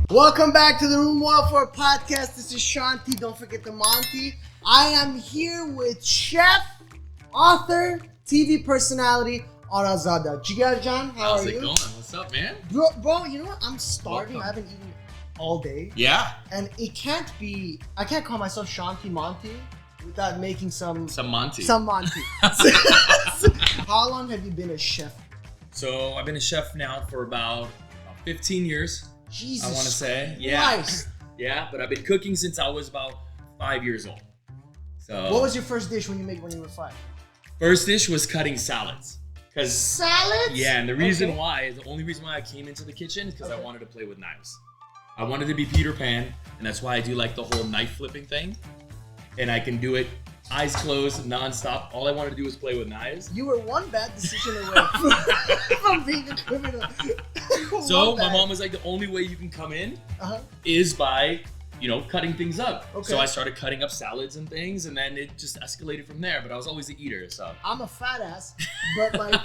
Welcome back to the Room 104 podcast. This is Shanti. Don't forget the Manti. I am here with chef, author, TV personality, Ara Zata. Jigar John, how How's are it you? going? What's up, man? Bro, you know what? I'm starving. Welcome. I haven't eaten all day. Yeah. And I can't call myself Shanti Manti without making some Manti. Manti. How long have you been a chef? So I've been a chef now for about 15 years. Jesus I want to say. Christ. Yeah, but I've been cooking since I was about 5 years old. So What was your first dish when you were 5? first dish was cutting salads. Salads? Yeah, and the reason Okay. why, the only reason why I came into the kitchen is because I Okay. wanted to play with knives. I wanted to be Peter Pan, and that's why I do like the whole knife flipping thing. And I can do it eyes closed, nonstop. All I wanted to do was play with knives. You were one bad decision away from being a criminal. So One my bad. mom was like, the only way you can come in Uh-huh. is by, cutting things up. Okay. So I started cutting up salads and things, and then it just escalated from there. But I was always an eater, so. I'm a fat ass, but like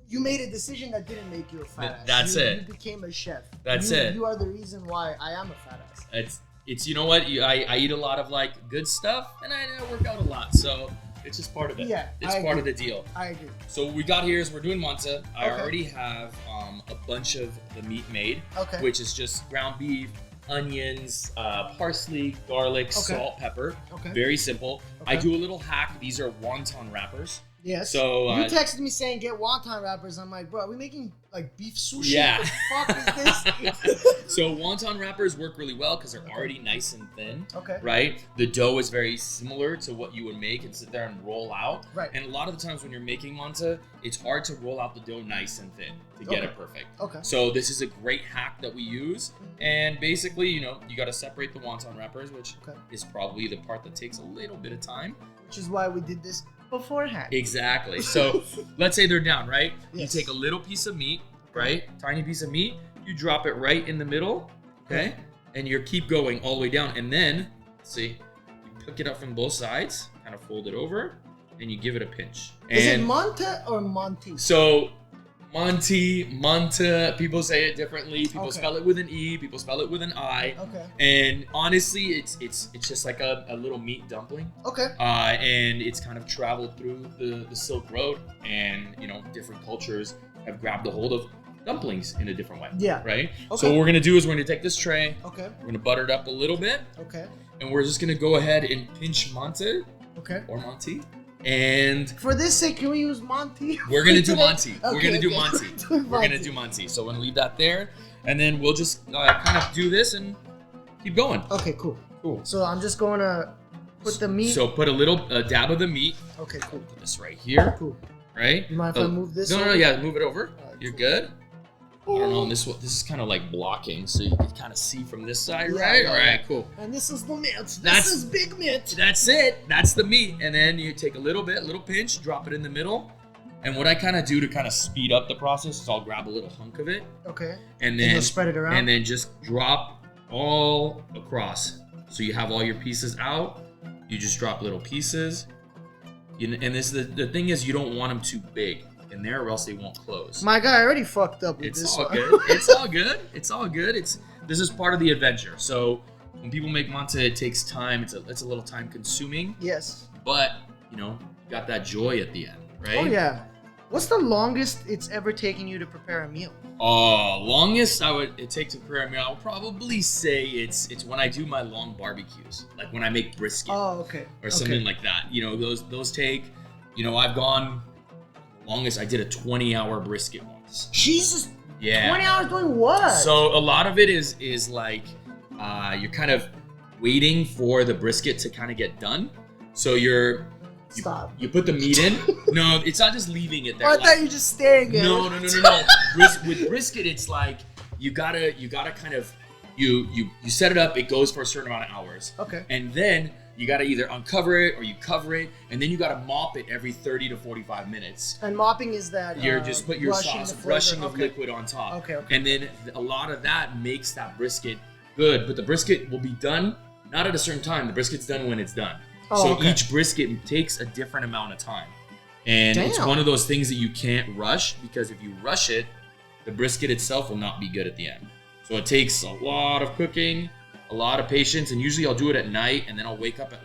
you made a decision that didn't make you a fat ass. That's it. You became a chef. That's You- it. You are the reason why I am a fat ass. It's you know what? I eat a lot of like good stuff, and I work out a lot, so it's just part of it. Yeah, it's I part agree. of the deal. I agree. So what we got here is we're doing Manti. I Okay. already have a bunch of the meat made, Okay. which is just ground beef, onions, parsley, garlic, Okay. salt, pepper. Okay. Very simple. I Okay. do a little hack. These are wonton wrappers. Yes. So you texted me saying get wonton wrappers. I'm like, bro, are we making like beef sushi? Yeah. What the fuck is this? so wonton wrappers work really well because they're already nice and thin. Okay. Right? The dough is very similar to what you would make and sit there and roll out. Right. And a lot of the times when you're making Manti, it's hard to roll out the dough nice and thin to get Okay. it perfect. Okay. So this is a great hack that we use. And basically, you got to separate the wonton wrappers, which Okay. is probably the part that takes a little bit of time. Which is why we did this beforehand. Exactly. So let's say they're down, right? Yes. You take a little piece of meat, right? Tiny piece of meat. You drop it right in the middle, okay? And you keep going all the way down. And then, see, you pick it up from both sides, kind of fold it over, and you give it a pinch. Is it And Monte or Monty? so Manti, people say it differently. People Okay. spell it with an E, people spell it with an I. Okay. And honestly, it's just like a little meat dumpling. Okay. And it's kind of traveled through the Silk Road, and different cultures have grabbed a hold of dumplings in a different way. Yeah. Right. Okay. So what we're gonna do is we're gonna take this tray, Okay. we're gonna butter it up a little bit, Okay. and we're just gonna go ahead and pinch Manti Okay. or Manti, and For this sake, can we use Monty? we're gonna do today? Manti. We're Okay, gonna do okay. Manti. Doing We're gonna Monty. do Manti. So we're gonna leave that there, and then we'll just kind of do this and keep going. Okay, cool. Cool. So I'm just going to put the meat. So put a dab of the meat. Okay, cool. Put this right here. Cool. Right? You mind if I move this No, over? yeah, move it over. Alright, You're cool. good. I don't know. This is kind of like blocking, so you can kind of see from this side, Yeah, right? yeah, All right, cool. And this is the meat. This That's- is big meat. That's it. That's the meat, and then you take a little pinch, drop it in the middle. And what I kind of do to kind of speed up the process is I'll grab a little hunk of it, Okay. and And then you'll spread it around? and then just drop all across. So you have all your pieces out. You just drop little pieces. And this the thing is, you don't want them too big in there, or else they won't close. My guy already fucked up with It's this all one. good. It's all good. It's all good. This is part of the adventure. So when people make Manti, it takes time. It's a little time consuming, Yes. but you got that joy at the end, right? Oh, yeah. What's the longest it's ever taken you to prepare a meal? Longest it take to prepare a meal, I'll probably say it's when I do my long barbecues, like when I make brisket Oh, okay. or something like that. Those take. I've gone. Longest I did a 20-hour brisket once. Jesus. Yeah. 20 hours doing what? So a lot of it is like you're kind of waiting for the brisket to kind of get done. So Stop. you put the meat in. No, it's not just leaving it there. Oh, I thought you were just staring at No. With brisket, it's like you gotta kind of you set it up. It goes for a certain amount of hours, Okay. and then you gotta either uncover it or you cover it, and then you gotta mop it every 30 to 45 minutes. And mopping is that You're just put your brushing sauce, the flavor. brushing of Okay. liquid on top. Okay, okay. And then a lot of that makes that brisket good, but the brisket will be done not at a certain time. The brisket's done when it's done. Oh, So okay. each brisket takes a different amount of time. And it's Damn. one of those things that you can't rush, because if you rush it, the brisket itself will not be good at the end. So it takes a lot of cooking, a lot of patience, and usually I'll do it at night, and then I'll wake up at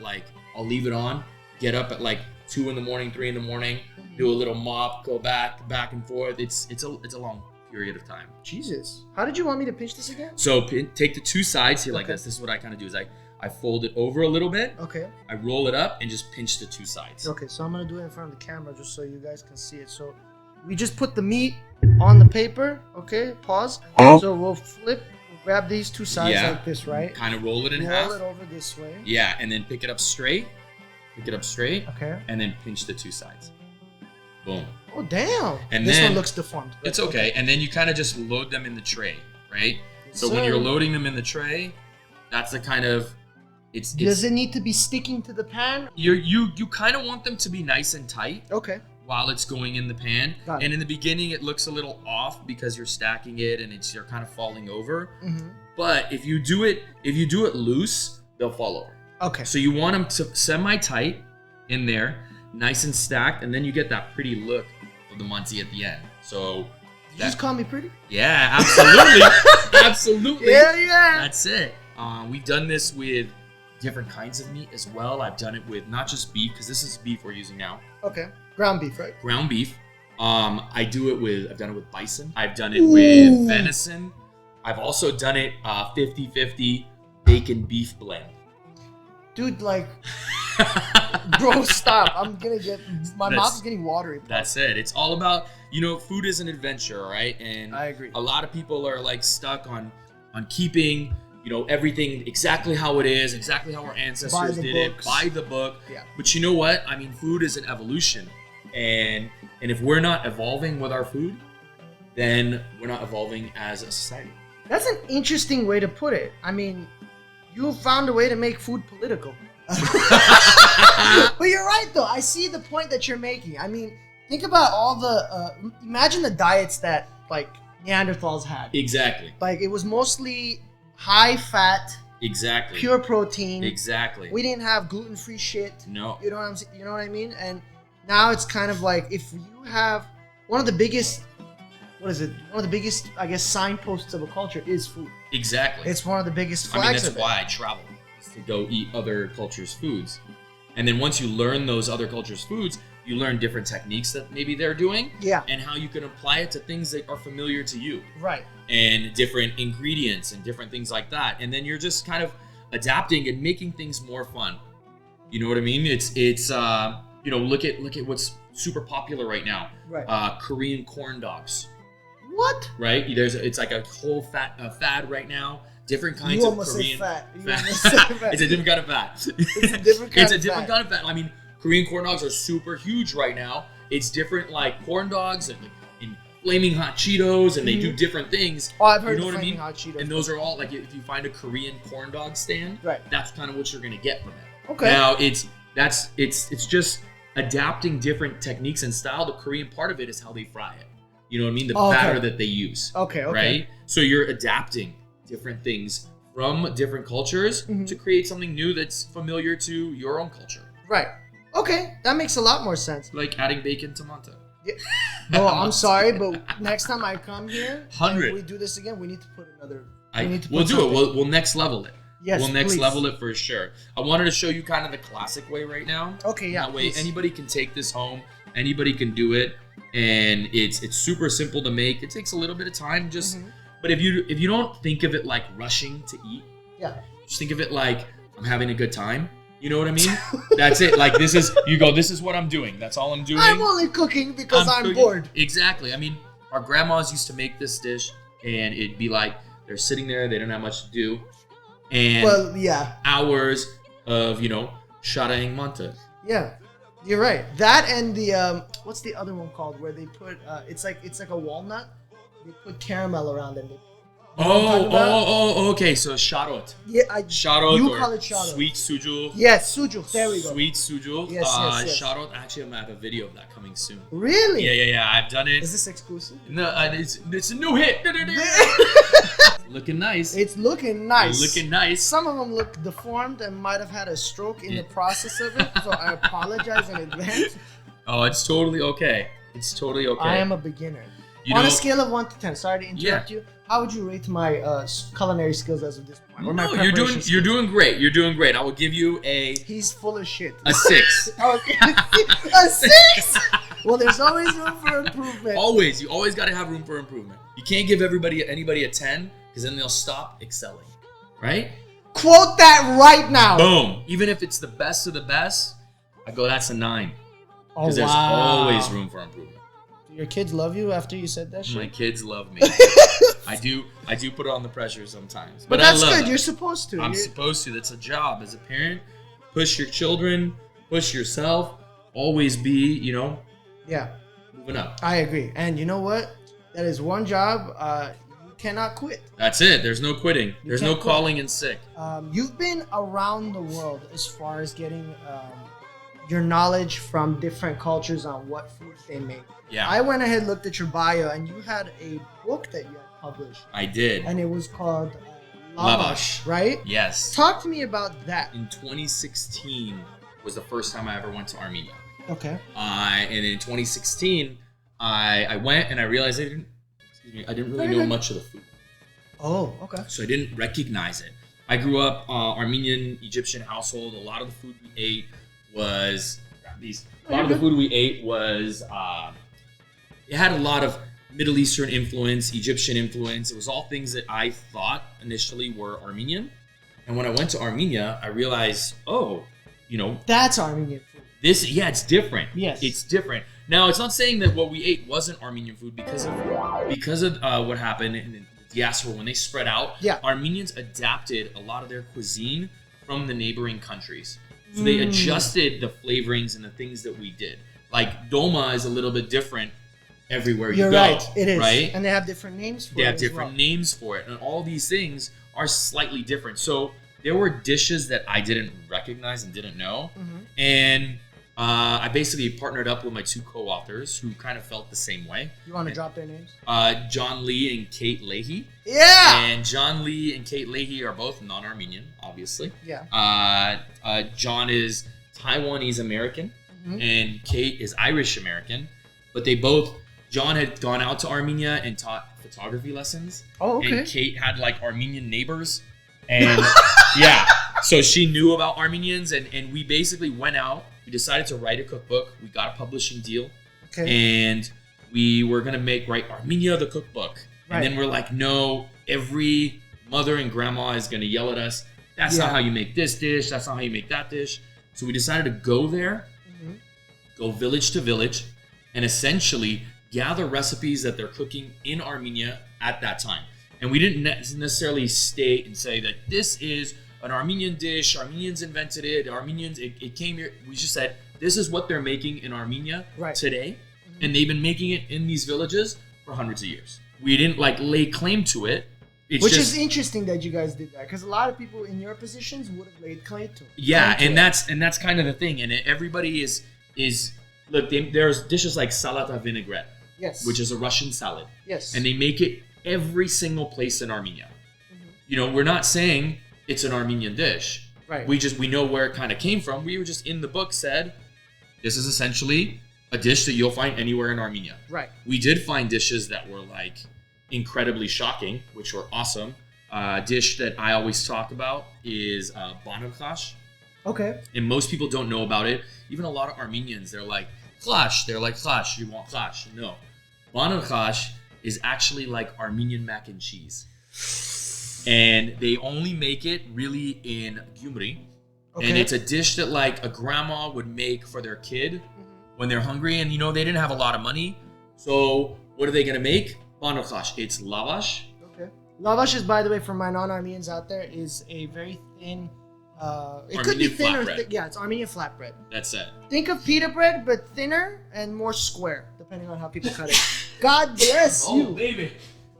I'll leave it on, get up at 2 in the morning, 3 in the morning, do a little mop, go back and forth. It's a long period of time. Jesus. How did you want me to pinch this again? So take the two sides here like this. This is what I kind of do is I fold it over a little bit. Okay. I roll it up and just pinch the two sides. Okay, so I'm gonna do it in front of the camera just so you guys can see it. So we just put the meat on the paper. Okay, pause. So we'll grab these two sides like this, right? Kind of roll it in half. Roll it over this way. Yeah, and then pick it up straight. Okay. And then pinch the two sides. Boom. Oh, damn. And this then, one looks deformed. It's okay. And then you kind of just load them in the tray, right? Yes, so when you're loading them in the tray, that's the kind of Does it need to be sticking to the pan? You kind of want them to be nice and tight. Okay. While it's going in the pan. Got it. And in the beginning it looks a little off because you're stacking it and you're kind of falling over. Mm-hmm. But if you do it loose, they'll fall over. Okay. So you want them to semi-tight in there, nice and stacked, and then you get that pretty look of the Manti at the end. So Did you just call me pretty? Yeah, absolutely. Absolutely. Yeah. That's it. We've done this with different kinds of meat as well. I've done it with not just beef, because this is beef we're using now. Okay. Ground beef, right? Ground beef. I've done it with bison. I've done it with venison. I've also done it 50-50 bacon beef blend. Dude, bro, stop. My mouth is getting watery. That's it. It's all about, food is an adventure, right? And I agree. A lot of people are stuck on keeping, everything exactly how it is, exactly how our ancestors did it, by the book. Yeah. But you know what? I mean, food is an evolution. And if we're not evolving with our food, then we're not evolving as a society. That's an interesting way to put it. I mean, you found a way to make food political. But you're right, though. I see the point that you're making. I mean, think about all the... imagine the diets that, Neanderthals had. Exactly. It was mostly high fat. Exactly. Pure protein. Exactly. We didn't have gluten-free shit. No. You know what I mean? And now it's kind of if you have one of the biggest... One of the biggest, I guess, signposts of a culture is food. Exactly. It's one of the biggest flags. I mean, that's why I travel, is to go eat other cultures' foods. And then once you learn those other cultures' foods, you learn different techniques that maybe they're doing. Yeah. And how you can apply it to things that are familiar to you. Right. And different ingredients and different things like that. And then you're just kind of adapting and making things more fun. You know what I mean? It's look at what's super popular right now. Right. Korean corn dogs. What? Right? It's like a whole fad right now. Different kinds of Korean. Say fat. It's a different kind of fat. It's a different kind of fat. I mean, Korean corn dogs are super huge right now. It's different corn dogs and flaming hot Cheetos, and they do different things. Oh, I've heard of flaming hot Cheetos. And those are all if you find a Korean corn dog stand, right, that's kind of what you're gonna get from it. Okay. Now it's just adapting different techniques and style. The Korean part of it is how they fry it. You know what I mean? The batter that they use. Okay. Right? So you're adapting different things from different cultures to create something new that's familiar to your own culture. Right. Okay. That makes a lot more sense. Like adding bacon to Manta. Yeah. Well, I'm sorry, but next time I come here, 100. we do this again, we need to put another... We'll do it. We'll next level it. Yes, we'll next please. level it for sure. I wanted to show you kind of the classic way right now. Okay, yeah. That way anybody can take this home. Anybody can do it. And it's super simple to make. It takes a little bit of time, but if you don't think of it like rushing to eat, just think of it like I'm having a good time. You know what I mean? That's it. This is what I'm doing. That's all I'm doing. I'm only cooking because I'm bored. Exactly. I mean, our grandmas used to make this dish, and it'd be they're sitting there, they don't have much to do, and hours of sharaing manta. Yeah. You're right. That and the what's the other one called? Where they put it's like a walnut. They put caramel around it. Okay. So sharot. Yeah, sharot. You call it sharot. Sweet sujuk. Yes, sujuk. There we go. Sweet sujuk. Yes. Sharot. Actually, I'm gonna have a video of that coming soon. Really? Yeah. I've done it. Is this exclusive? No, it's a new hit. Looking nice. It's looking nice. Looking nice. Some of them look deformed and might have had a stroke in the process of it, so I apologize in advance. Oh, it's totally okay. It's totally okay. I am a beginner. On a scale of 1 to 10, sorry to interrupt you, how would you rate my culinary skills as of this point? Or my No, preparation you're skills? doing great. You're doing great. I will give you He's full of shit. a 6. Okay. A 6? Well, there's always room for improvement. Always, you always got to have room for improvement. You can't give anybody a 10 because then they'll stop excelling, right? Quote that right now. Boom. Even if it's the best of the best, I go, that's a 9 Oh, because there's always room for improvement. Do your kids love you after you said that shit? My kids love me. I do put on the pressure sometimes, But I that's love good. them. You're supposed to. I'm supposed to. That's a job as a parent. Push your children, push yourself. Always be, Yeah, moving up. I agree. And you know what? That is one job you cannot quit. That's it. There's no quitting. There's no can't quit. calling in sick. You've been around the world as far as getting your knowledge from different cultures on what foods they make. Yeah, I went ahead, looked at your bio, and you had a book that you had published, I did. and it was called Lavash. right? Yes. Talk to me about that. In 2016 was the first time I ever went to Armenia. Okay. And in 2016, I went and I realized I didn't really know much of the food. Oh, okay. So I didn't recognize it. I grew up Armenian Egyptian household. A lot of the food we ate was it had a lot of Middle Eastern influence, Egyptian influence. It was all things that I thought initially were Armenian. And when I went to Armenia, I realized, That's Armenian food. it's different. Yes. It's different. Now, it's not saying that what we ate wasn't Armenian food because of what happened in the diaspora when they spread out. Yeah. Armenians adapted a lot of their cuisine from the neighboring countries. So they adjusted the flavorings and the things that we did. Like Doma is a little bit different everywhere you You're go. right. It is. Right? And they have different names for it. They have as different well. names for it. And all these things are slightly different. So there were dishes that I didn't recognize and didn't know. Mm-hmm. And I basically partnered up with my 2 co-authors who kind of felt the same way. You want to drop their names? John Lee and Kate Leahy. Yeah. And John Lee and Kate Leahy are both non-Armenian, obviously. Yeah. John is Taiwanese American Mhm. and Kate is Irish American. But John had gone out to Armenia and taught photography lessons. Oh, okay. And Kate had like Armenian neighbors. And yeah, so she knew about Armenians and we basically went out. We decided to write a cookbook. We got a publishing deal. Okay. And we were going to write Armenia, the cookbook. Right. And then we're like, no, every mother and grandma is going to yell at us. That's not how you make this dish. That's not how you make that dish. So we decided to go there, go village to village, and essentially gather recipes that they're cooking in Armenia at that time. And we didn't necessarily state and say that this is an Armenian dish, Armenians invented it, it came here. We just said, this is what they're making in Armenia today. And they've been making it in these villages for hundreds of years. We didn't lay claim to it. Which is interesting that you guys did that, because a lot of people in your positions would have laid claim to it. Yeah, and that's kind of the thing. And everybody is look. There's dishes like salata vinaigrette, Yes. which is a Russian salad, Yes. and they make it every single place in Armenia. We're not saying it's an Armenian dish. Right. We know where it kind of came from. We were just in the book said, this is essentially a dish that you'll find anywhere in Armenia. Right. We did find dishes that were like incredibly shocking, which were awesome. A dish that I always talk about is banarkhash. Okay. And most people don't know about it. Even a lot of Armenians, they're like, khash. They're like, khash, you want khash. No. Banarkhash is actually like Armenian mac and cheese. And they only make it really in Gyumri. Okay. And it's a dish that like a grandma would make for their kid when they're hungry. And they didn't have a lot of money. So what are they going to make? Banarkhash. It's lavash. Okay. Lavash is, by the way, for my non-Armenians out there, is a very thin. It could be Armenian thin or flatbread. thick. Yeah, it's Armenian flatbread. That's it. Think of pita bread, but thinner and more square, depending on how people cut it. God bless you. baby.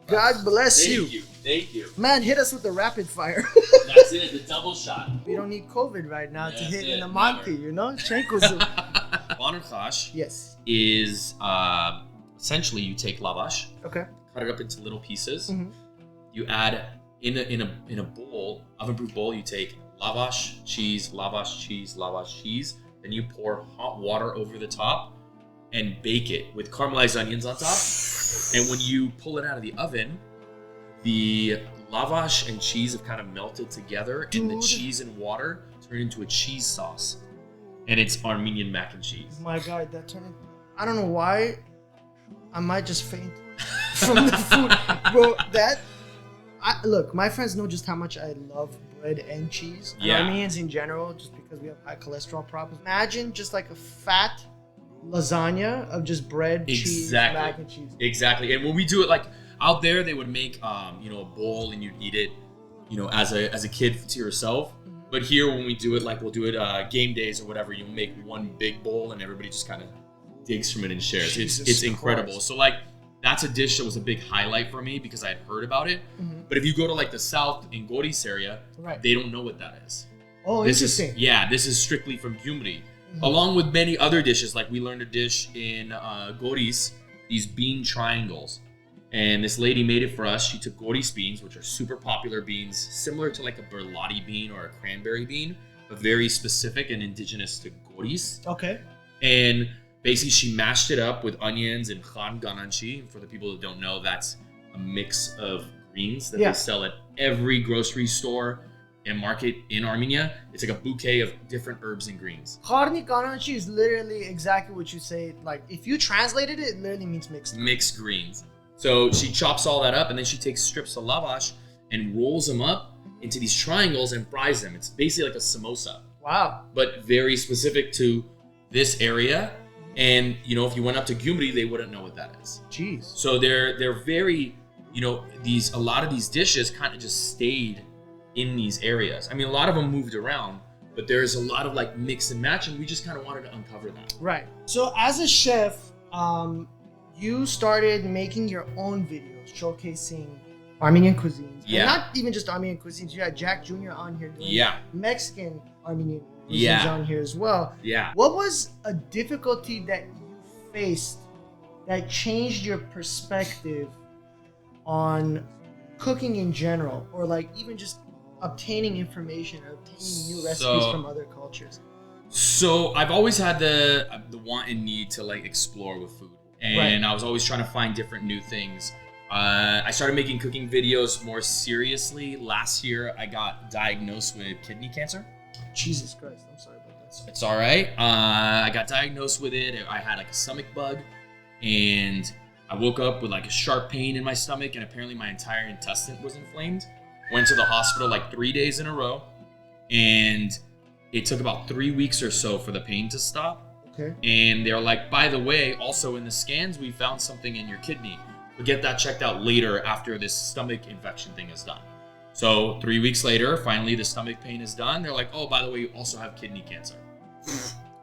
God bless Thank you. Man, hit us with the rapid fire. That's it. The double shot. We don't need COVID right now to That's hit in it, the Manti, Chenkozu. Banarkhash Yes. is essentially you take lavash, Okay. cut it up into little pieces. Mhm. You add in a bowl, oven-proof bowl. You take lavash, cheese, lavash, cheese, lavash, cheese. Then you pour hot water over the top and bake it with caramelized onions on top. And when you pull it out of the oven, the lavash and cheese have kind of melted together, and the Dude. cheese and water turned into a cheese sauce. And it's Armenian mac and cheese. My God, that turned. I don't know why. I might just faint from the food, bro. Look, my friends know just how much I love bread and cheese. Yeah. Armenians in general, just because we have high cholesterol problems. Imagine just like a fat lasagna of just bread, cheese, mac and cheese. Exactly. And when we do it, like out there, they would make a bowl and you'd eat it, as a kid to yourself. But here, when we do it, like we'll do it game days or whatever, you make one big bowl and everybody just kind of digs from it and shares. Jesus It's incredible. Christ. So like that's a dish that was a big highlight for me because I had heard about it. Mm-hmm. But if you go to like the south in Goris area, Right. they don't know what that is. Oh, This interesting. this is strictly from Gyumri. Along with many other dishes, like we learned a dish in Goris, these bean triangles. And this lady made it for us. She took Goris beans, which are super popular beans, similar to like a berlati bean or a cranberry bean, but very specific and indigenous to Goris. Okay. And basically she mashed it up with onions and khan gananchi. For the people that don't know, that's a mix of greens that they sell at every grocery store and market in Armenia. It's like a bouquet of different herbs and greens. Kharni gananchi is literally exactly what you say. Like, if you translated it, it literally means mixed. Mixed greens. So she chops all that up and then she takes strips of lavash and rolls them up into these triangles and fries them. It's basically like a samosa, Wow. but very specific to this area. And if you went up to Gyumri, they wouldn't know what that is. Jeez. So they're very, a lot of these dishes kind of just stayed in these areas. I mean, a lot of them moved around, but there's a lot of like mix and match, and we just kind of wanted to uncover that. Right. So as a chef, you started making your own videos showcasing Armenian cuisines. Yeah. And not even just Armenian cuisines. You had Jack Jr. on here doing Mexican Armenian cuisines on here as well. Yeah. What was a difficulty that you faced that changed your perspective on cooking in general, or like even just obtaining information or obtaining new recipes from other cultures? So I've always had the want and need to like explore with food, and I was always trying to find different new things. I started making cooking videos more seriously last year. I got diagnosed with kidney cancer. Jesus Christ, I'm sorry about that. It's all right. I got diagnosed with it. I had like a stomach bug, and I woke up with like a sharp pain in my stomach, and apparently my entire intestine was inflamed. Went to the hospital like 3 days in a row, and it took about 3 weeks or so for the pain to stop. Okay. And they're like, by the way, also in the scans, we found something in your kidney. We'll get that checked out later after this stomach infection thing is done. So 3 weeks later, finally the stomach pain is done. They're like, oh, by the way, you also have kidney cancer.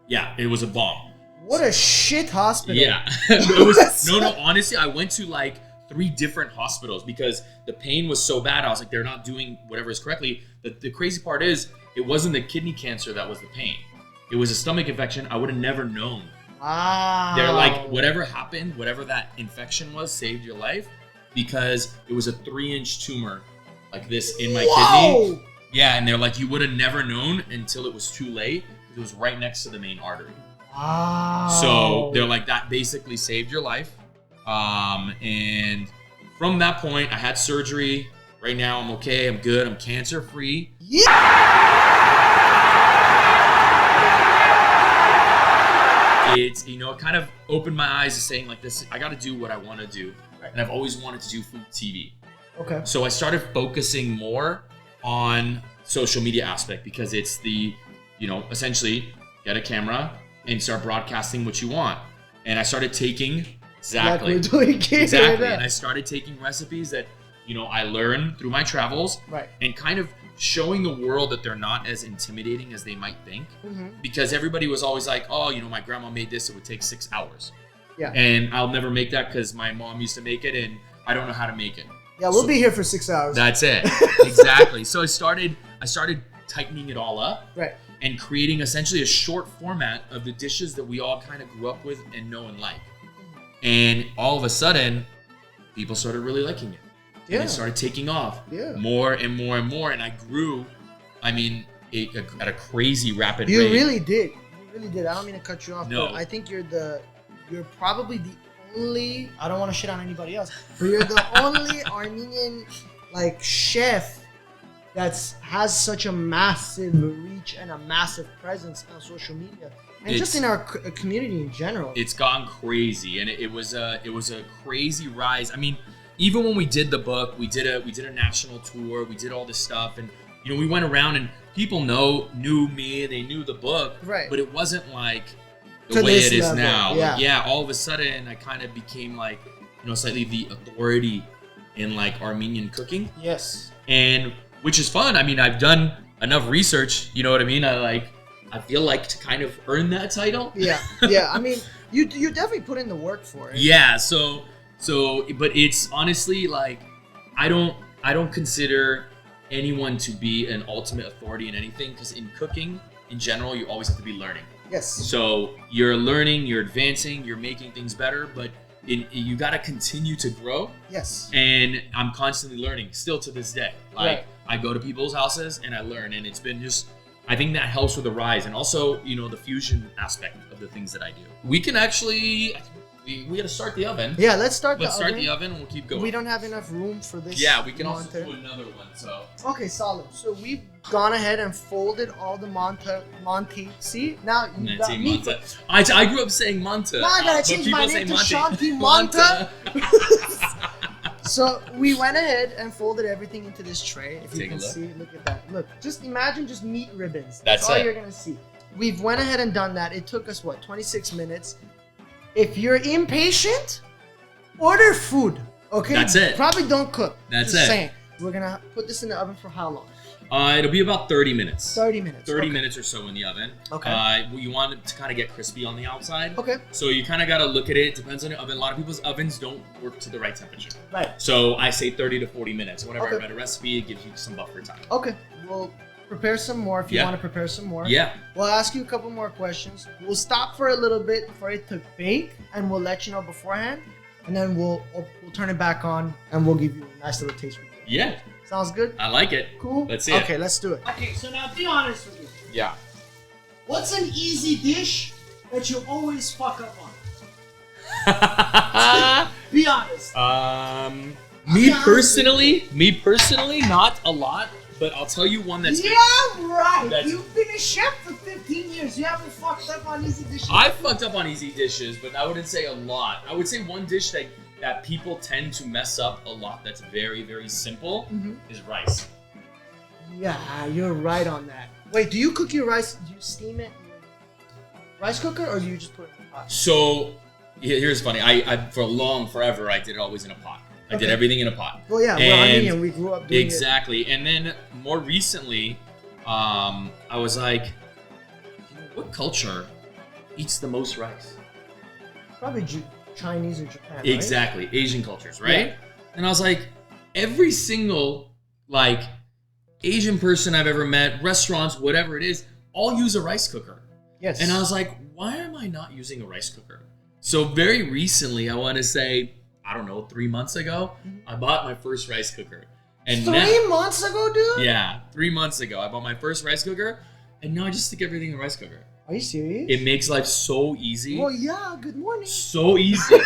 Yeah, it was a bomb. What a shit hospital. Yeah. It was, no, honestly, I went to like 3 different hospitals because the pain was so bad. I was like, they're not doing whatever is correctly. The crazy part is, it wasn't the kidney cancer that was the pain. It was a stomach infection. I would have never known. Wow. They're like, whatever happened, whatever that infection was, saved your life, because it was a 3-inch tumor like this in my kidney. Yeah, and they're like, you would have never known until it was too late. It was right next to the main artery. Wow. So they're like, that basically saved your life. And from that point, I had surgery. Right now, I'm okay. I'm good. I'm cancer free. Yeah. It's, it kind of opened my eyes to saying like this, I got to do what I want to do. And I've always wanted to do food TV. Okay. So I started focusing more on social media aspect because it's the, essentially get a camera and start broadcasting what you want. And I started taking exactly. Like we're doing Exactly. And I started taking recipes that, I learned through my travels. Right. And kind of showing the world that they're not as intimidating as they might think. Mm-hmm. Because everybody was always like, oh, my grandma made this, it would take 6 hours. Yeah. And I'll never make that because my mom used to make it and I don't know how to make it. Yeah, we'll be here for 6 hours. That's it. Exactly. So I started tightening it all up. Right. And creating essentially a short format of the dishes that we all kind of grew up with and know and like. And all of a sudden, people started really liking it. Yeah. And it started taking off more and more and more. And I grew, at a crazy rapid rate. You really did. You really did. I don't mean to cut you off, No. but I think you're probably the only, I don't want to shit on anybody else, but you're the only Armenian like chef has such a massive reach and a massive presence on social media and just in our community in general. It's gone crazy, and it was a crazy rise. I mean, even when we did the book, we did a national tour, we did all this stuff, and we went around and people knew me, they knew the book, right? But it wasn't like the way it is now. Yeah. Like, yeah, all of a sudden I kind of became like, slightly the authority in like Armenian cooking. Yes. And which is fun. I mean, I've done enough research, you know what I mean? I feel like to kind of earn that title. Yeah. Yeah. I mean, you definitely put in the work for it. Yeah, so but it's honestly like I don't consider anyone to be an ultimate authority in anything, because in cooking in general you always have to be learning. Yes. So you're learning, you're advancing, you're making things better, but you got to continue to grow. Yes. And I'm constantly learning still to this day. Like Right. I go to people's houses and I learn, and it's been just, I think that helps with the rise, and also the fusion aspect of the things that I do. We can actually we got to start the oven. Yeah, let's start the oven and we'll keep going. We don't have enough room for this. Yeah, we can also Monte. do another one. So okay, solid. So we've gone ahead and folded all the Manti. See, now you got me. I grew up saying Manta. Now I gotta change my name to Shanti Manta. So we went ahead and folded everything into this tray. If you can see, look at that. Look, just imagine just meat ribbons. That's all you're gonna see. We've went ahead and done that. It took us 26 minutes. If you're impatient, order food. Okay. That's it. Probably don't cook. That's just it. Saying. We're gonna put this in the oven for how long? It'll be about 30 minutes. 30 minutes. 30 minutes or so in the oven. Okay. You want it to kind of get crispy on the outside. Okay. So you kind of got to look at it. It depends on the oven. A lot of people's ovens don't work to the right temperature. Right. So I say 30 to 40 minutes. Whenever I read a recipe, it gives you some buffer time. Okay. We'll prepare some more if you want to prepare some more. Yeah. We'll ask you a couple more questions. We'll stop for a little bit for it to bake, and we'll let you know beforehand. And then we'll turn it back on, and we'll give you a nice little taste. Yeah. Sounds good? I like it. Cool? Let's see it. Okay, let's do it. Okay, so now be honest with me. Yeah. What's an easy dish that you always fuck up on? Be honest. Me personally, not a lot, but I'll tell you one that's... Yeah, right. You've been a chef for 15 years. You haven't fucked up on easy dishes. I've fucked up on easy dishes, but I wouldn't say a lot. I would say one dish that people tend to mess up a lot that's very, very simple is rice. Yeah, you're right on that. Wait, do you cook your rice? Do you steam it in your rice cooker, or do you just put it in a pot? So, here's funny. I forever, I did it always in a pot. I did everything in a pot. Well, yeah, we're Armenian. We grew up doing it. Exactly. And then more recently, I was like, what culture eats the most rice? Probably Chinese or Japan, right? Exactly. Asian cultures, right? Yeah. And I was like, every single, Asian person I've ever met, restaurants, whatever it is, all use a rice cooker. Yes. And I was like, why am I not using a rice cooker? So very recently, I want to say, 3 months ago, I bought my first rice cooker. And 3 months ago, dude? Yeah, 3 months ago, I bought my first rice cooker, and now I just stick everything in a rice cooker. Are you serious? It makes life so easy. Well, yeah, good morning. So easy.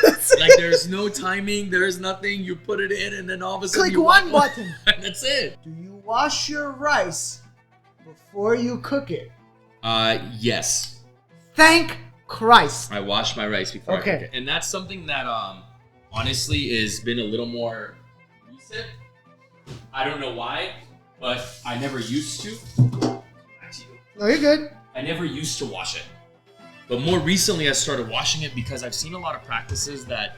There's no timing, there's nothing. You put it in, and then all of a sudden click one button. And that's it. Do you wash your rice before you cook it? Yes. Thank Christ. I wash my rice before I cook it. And that's something that, honestly, has been a little more recent. I don't know why, but I never used to. No, you're good. I never used to wash it. But more recently, I started washing it because I've seen a lot of practices that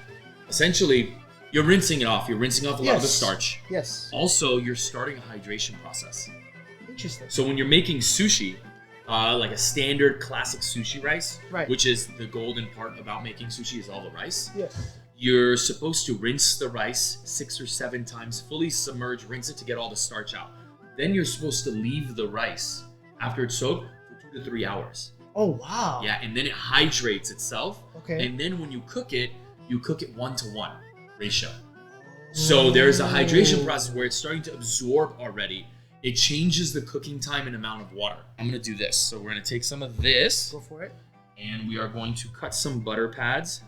essentially you're rinsing it off. You're rinsing off a lot of the starch. Yes. Also, you're starting a hydration process. Interesting. So when you're making sushi, like a standard classic sushi rice, right, which is the golden part about making sushi is all the rice. Yes. You're supposed to rinse the rice 6 or 7 times, fully submerge, rinse it to get all the starch out. Then you're supposed to leave the rice after it's soaked for 2 to 3 hours. Oh, wow. Yeah, and then it hydrates itself. Okay. And then when you cook it 1-to-1 ratio. So there's a hydration process where it's starting to absorb already. It changes the cooking time and amount of water. I'm going to do this. So we're going to take some of this. Go for it. And we are going to cut some butter pads.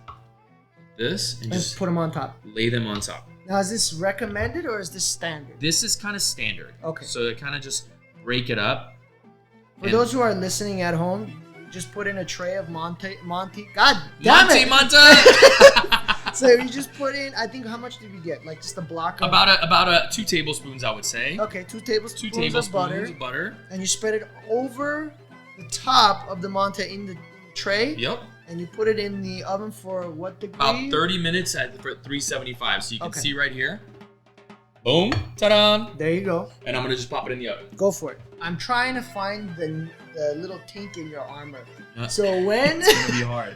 this and Just just put them on top. lay them on top. Now, is this recommended or is this standard? This is kind of standard. Okay. So to kind of just break it up. For those who are listening at home, just put in a tray of Monty. God damn Monty, it! Monty! So you just put in. I think how much did we get? Like just a block of. About 2 tablespoons, I would say. Okay, 2 tablespoons, 2 tablespoons of butter. And you spread it over the top of the Monty in the tray. Yep. And you put it in the oven for what degree? About 30 minutes at 375. So you can Okay. see right here. Boom. Ta-da! There you go. And I'm going to just pop it in the oven. Go for it. I'm trying to find the little kink in your armor. Uh, So when It's going to be hard.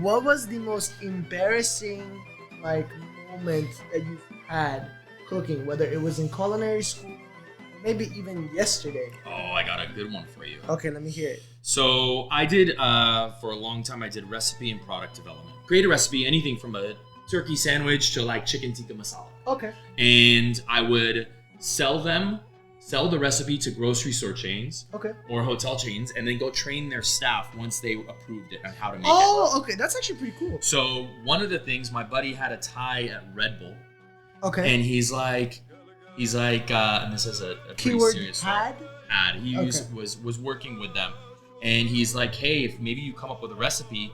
what was the most embarrassing like moment that you've had cooking, whether it was in culinary school, maybe even yesterday? Oh, I got a good one for you. Okay, let me hear it. So I did, for a long time, I did recipe and product development. Create a recipe, anything from a turkey sandwich to like chicken tikka masala. Okay. And I would sell the recipe to grocery store chains Okay. or hotel chains, and then go train their staff once they approved it on how to make it. Oh, okay. That's actually pretty cool. So one of the things, my buddy had a tie at Red Bull, Okay. and he's like, and this is a pretty Keyword serious pad? ad. He Okay. was working with them, and he's like, hey, if maybe you come up with a recipe,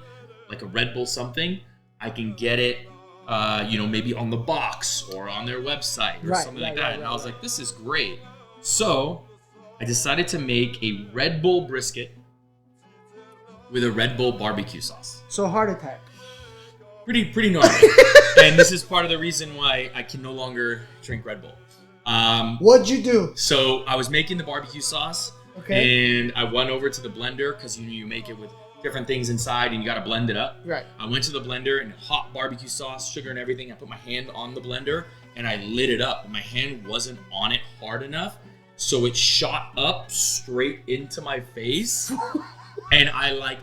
like a Red Bull something, I can get it, maybe on the box or on their website or something like that. And I was like, this is great. So I decided to make a Red Bull brisket with a Red Bull barbecue sauce. So heart attack. Pretty normal. And this is part of the reason why I can no longer drink Red Bull. What'd you do? So I was making the barbecue sauce, Okay. and I went over to the blender because you make it with different things inside and you got to blend it up. Right. I went to the blender and hot barbecue sauce, sugar and everything. I put my hand on the blender and I lit it up. My hand wasn't on it hard enough, so it shot up straight into my face. And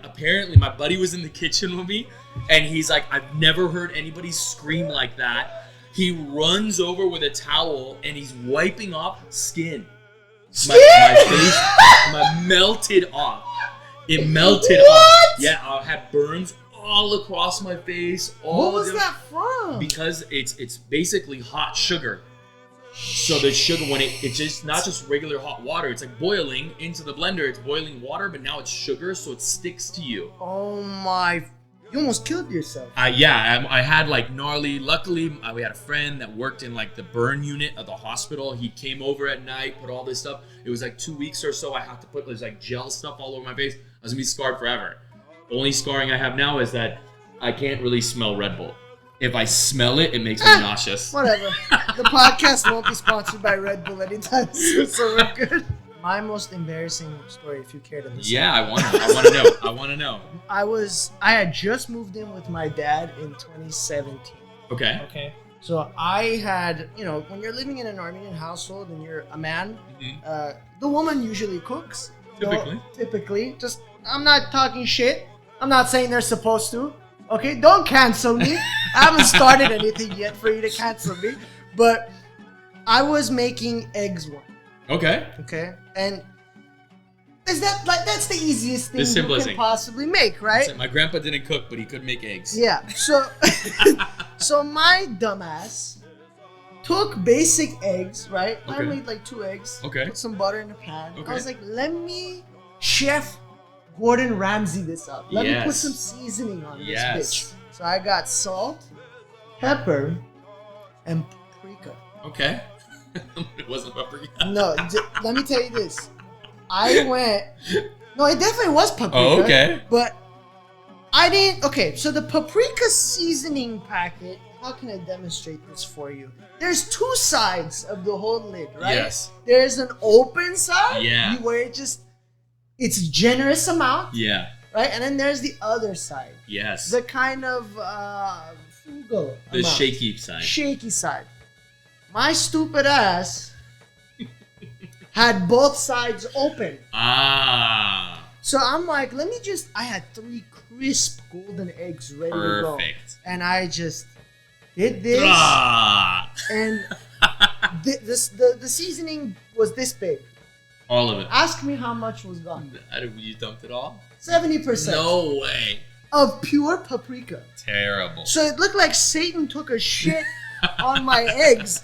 apparently my buddy was in the kitchen with me, and he's like, I've never heard anybody scream like that. He runs over with a towel and he's wiping off skin. My face melted off. It melted off. Yeah, I had burns all across my face. What was that from? Because it's basically hot sugar. So the sugar, when it's just not just regular hot water, it's like boiling into the blender. It's boiling water, but now it's sugar, so it sticks to you. Oh my! You almost killed yourself. I had like gnarly. Luckily, we had a friend that worked in like the burn unit of the hospital. He came over at night, put all this stuff. It was like 2 weeks or so. I had to put this like gel stuff all over my face. I was gonna be scarred forever. The only scarring I have now is that I can't really smell Red Bull. If I smell it, it makes me nauseous. Whatever. The podcast won't be sponsored by Red Bull anytime soon, so we're good. My most embarrassing story, if you care to listen. Yeah, I want to know. I had just moved in with my dad in 2017. Okay. Okay. So I had, when you're living in an Armenian household and you're a man, the woman usually cooks. Typically. Just, I'm not talking shit. I'm not saying they're supposed to. Okay, don't cancel me. I haven't started anything yet for you to cancel me. But I was making eggs once. Okay. Okay. And that's the easiest thing The you can possibly make, right? My grandpa didn't cook, but he could make eggs. Yeah. So so my dumbass took basic eggs, right? I Okay. made like 2 eggs. Okay. Put some butter in the pan. Okay. I was like, let me Chef Gordon Ramsay this up. Let me put Yes. some seasoning on Yes. this bitch. So I got salt, pepper, and paprika. Okay. It wasn't paprika. No, let me tell you this. No, it definitely was paprika. Oh, okay. But I didn't. Okay, so the paprika seasoning packet. How can I demonstrate this for you? There's 2 sides of the whole lid, right? Yes. There's an open side. Yeah. Where it's generous amount. Yeah. Right, and then there's the other side. Yes. The kind of frugal The amount. shaky side. Shaky side. My stupid ass had both sides open. Ah. So I'm like, I had 3 crisp golden eggs ready to go. Perfect. And I just did this. Ah. And the seasoning was this big. All of it. Ask me how much was gone. You dumped it all? 70%. No way. of pure paprika. Terrible. So it looked like Satan took a shit on my eggs.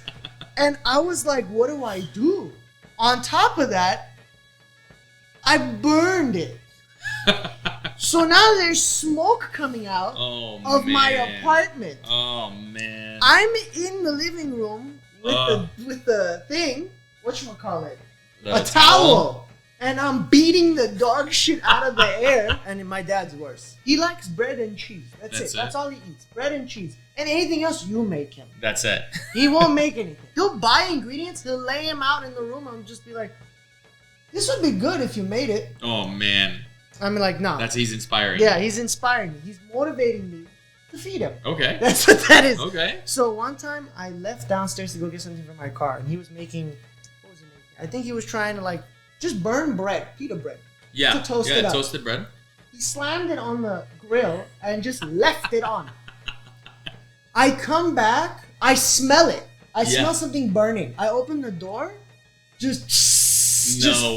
And I was like, what do I do? On top of that, I burned it. So now there's smoke coming out of my apartment. Oh man. I'm in the living room with the thing, whatchamacallit? A towel. And I'm beating the dog shit out of the air. And my dad's worse. He likes bread and cheese. That's it. That's all he eats. Bread and cheese. And anything else, you make him. That's it. He won't make anything. He'll buy ingredients. He'll lay them out in the room. I'll just be like, this would be good if you made it. Oh, man. I'm like, no. He's inspiring. Yeah, he's inspiring me. He's motivating me to feed him. Okay. That's what that is. Okay. So one time, I left downstairs to go get something from my car. And he was making, what was he making? I think he was trying to like, just burn bread, pita bread. Yeah. To toast it up. Toasted bread. He slammed it on the grill and just left it on. I come back, I smell it. I smell something burning. I open the door, just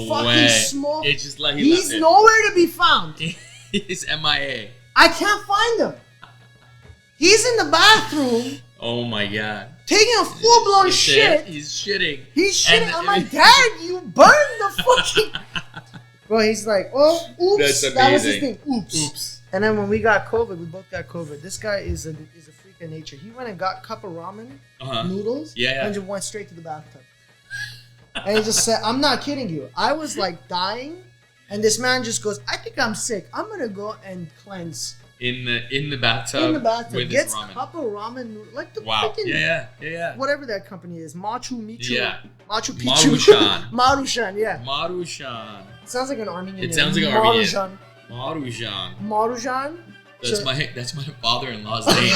fucking smoke. It's just like he's nowhere to be found. He's MIA. I can't find him. He's in the bathroom. Oh my god. Taking a full-blown shit. He's shitting. He's shitting. I'm like, Dad, you burned the fucking... Bro, he's like, oh, oops. That's amazing. That was his thing. Oops. Oops. And then when we got COVID, we both got COVID. This guy is a freak of nature. He went and got a cup of ramen noodles and just went straight to the bathtub. And he just said, I'm not kidding you. I was like dying, and this man just goes, I think I'm sick. I'm going to go and cleanse. In the bathtub. In the bathtub. With Gets ramen. cup of ramen noodles. Like the wow. freaking... Yeah. Whatever that company is. Machu Picchu. Yeah. Machu Picchu. Marushan. Marushan, yeah. Marushan. It sounds like an Armenian name. It sounds like an Armenian. Marushan. Marushan. That's my father-in-law's name.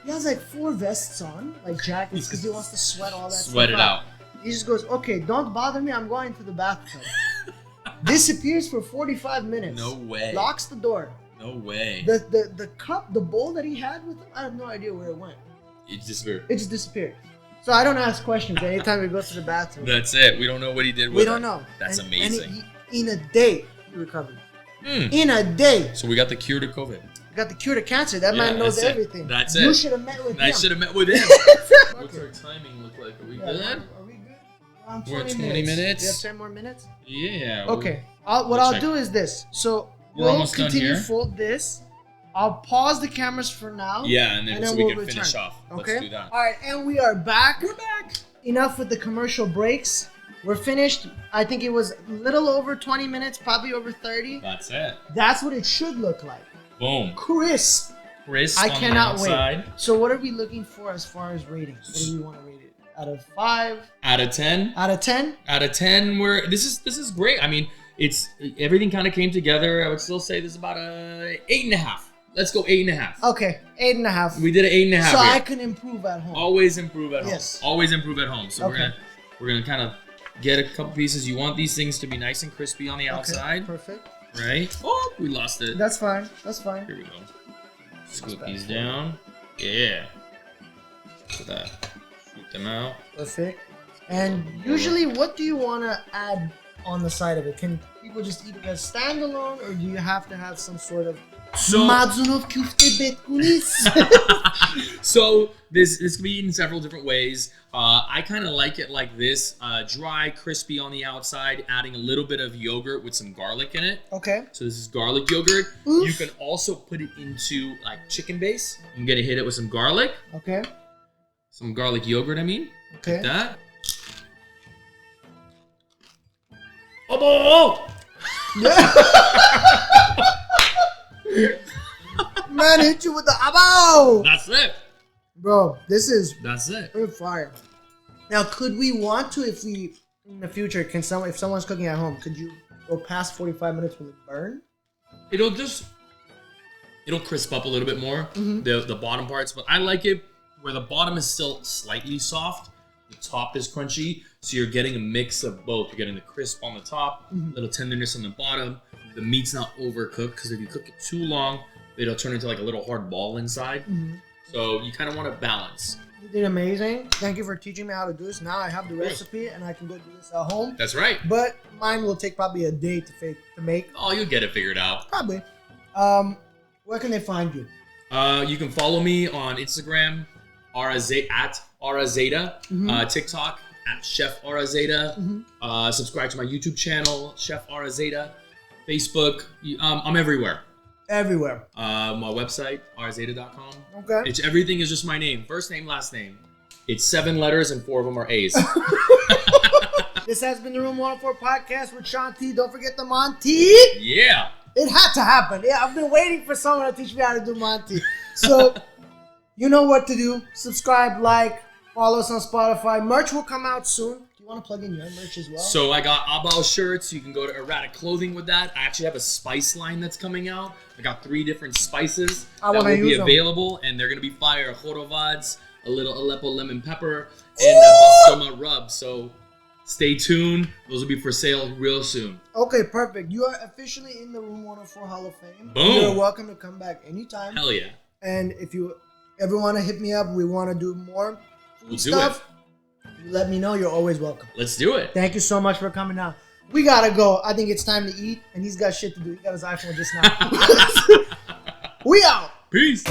He has like 4 vests on, like jackets, because he wants to sweat all that stuff. Sweat it out. He just goes, okay, don't bother me. I'm going to the bathtub. Disappears for 45 minutes. No way. Locks the door. No way. The cup, the bowl that he had with him, I have no idea where it went. It disappeared. It just disappeared. So I don't ask questions anytime he goes to the bathroom. That's it. We don't know what he did with it. We don't know. That's amazing. In a day, he recovered. In a day. So we got the cure to COVID. We got the cure to cancer. That man knows everything. That's it. You should have met with him. I should have met with him. What's our timing look like? Are we good? Are we good? We're at 20 minutes. We have 10 more minutes? Yeah. Okay. What I'll do is this. So we'll continue fold this. I'll pause the cameras for now. Yeah, and then so we can finish off. Okay. Let's do that. All right, and we are back. We're back. Enough with the commercial breaks. We're finished. I think it was a little over 20 minutes, probably over 30. That's it. That's what it should look like. Boom. Crisp. Crisp. I cannot wait. So what are we looking for as far as ratings? What do we want to rate it? Out of 5? Out of 10? Out of 10? Out of 10, this is great. I mean, it's everything kind of came together. I would still say this is about a 8.5. Let's go 8.5. Okay, 8.5. We did an 8.5. So I can improve at home. Always improve at home. Yes. Always improve at home. So we're gonna kind of get a couple pieces. You want these things to be nice and crispy on the outside. Perfect. Right? Oh, we lost it. That's fine. That's fine. Here we go. Scoop these down. Yeah. Look at that. Scoop them out. Perfect. And usually, what do you want to add on the side of it? Can people just eat it as standalone, or do you have to have some sort of Mazunov küfte betkunis? So this can be eaten several different ways. I kind of like it like this, dry, crispy on the outside, adding a little bit of yogurt with some garlic in it. Okay. So this is garlic yogurt. Oof. You can also put it into like chicken base. I'm gonna hit it with some garlic. Okay. Some garlic yogurt, I mean. Okay. Like that. Oh! Man hit you with the abo. That's it. Bro, That's it. Fire. Now, could we want to, if we, in the future, if someone's cooking at home, could you go past 45 minutes will it burn? It'll crisp up a little bit more, the bottom parts, but I like it where the bottom is still slightly soft, the top is crunchy, so you're getting a mix of both. You're getting the crisp on the top, little tenderness on the bottom. The meat's not overcooked, because if you cook it too long, it'll turn into like a little hard ball inside. So you kind of want to balance. You did amazing. Thank you for teaching me how to do this. Now I have the recipe, and I can go do this at home. That's right. But mine will take probably a day to make. Oh, you'll get it figured out. Probably. Where can they find you? You can follow me on Instagram, at Ara Zata, TikTok at Chef Ara Zata. Subscribe to my YouTube channel, Chef Ara Zata. Facebook, I'm everywhere. Everywhere. My website, arazata.com. Okay. Everything is just my name, first name, last name. It's 7 letters and 4 of them are A's. This has been the Room 104 podcast with Shanti. Don't forget the Manti. Yeah. It had to happen. Yeah, I've been waiting for someone to teach me how to do Manti. So, you know what to do. Subscribe, like, follow us on Spotify. Merch will come out soon. Do you want to plug in your merch as well? So I got Abao shirts. You can go to Erratic Clothing with that. I actually have a spice line that's coming out. I got 3 different spices that will be available, and they're going to be fire. Jorovads, a little Aleppo lemon pepper, and a Basoma rub. So stay tuned. Those will be for sale real soon. Okay, perfect. You are officially in the Room 104 Hall of Fame. Boom. You're welcome to come back anytime. Hell yeah. And if you ever want to hit me up, we want to do more We'll do stuff. You let me know. You're always welcome. Let's do it. Thank you so much for coming out. We got to go. I think it's time to eat. And he's got shit to do. He got his iPhone just now. We out. Peace.